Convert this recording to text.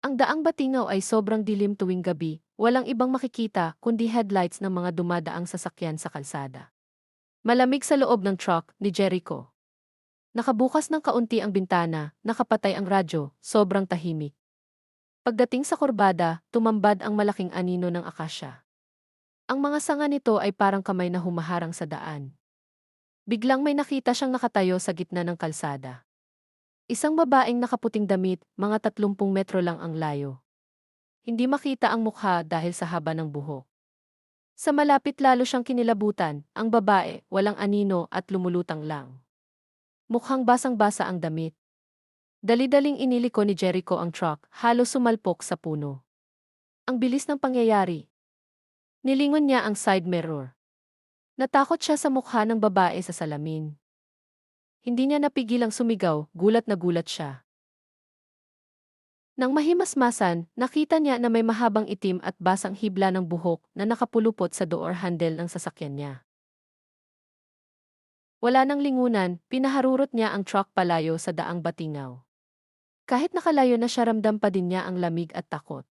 Ang daang Batingaw ay sobrang dilim tuwing gabi, walang ibang makikita kundi headlights ng mga dumadaang sasakyan sa kalsada. Malamig sa loob ng truck ni Jericho. Nakabukas ng kaunti ang bintana, nakapatay ang radyo, sobrang tahimik. Pagdating sa kurbada, tumambad ang malaking anino ng akasya. Ang mga sanga nito ay parang kamay na humaharang sa daan. Biglang may nakita siyang nakatayo sa gitna ng kalsada. Isang babaeng nakaputing damit, mga 30 metro lang ang layo. Hindi makita ang mukha dahil sa haba ng buhok. Sa malapit lalo siyang kinilabutan, ang babae, walang anino at lumulutang lang. Mukhang basang-basa ang damit. Dali-daling iniliko ni Jericho ang truck, halos sumalpok sa puno. Ang bilis ng pangyayari. Nilingon niya ang side mirror. Natakot siya sa mukha ng babae sa salamin. Hindi niya napigilang sumigaw, gulat na gulat siya. Nang mahimasmasan, nakita niya na may mahabang itim at basang hibla ng buhok na nakapulupot sa door handle ng sasakyan niya. Wala nang lingunan, pinaharurot niya ang truck palayo sa daang Batingaw. Kahit nakalayo na siya ramdam pa din niya ang lamig at takot.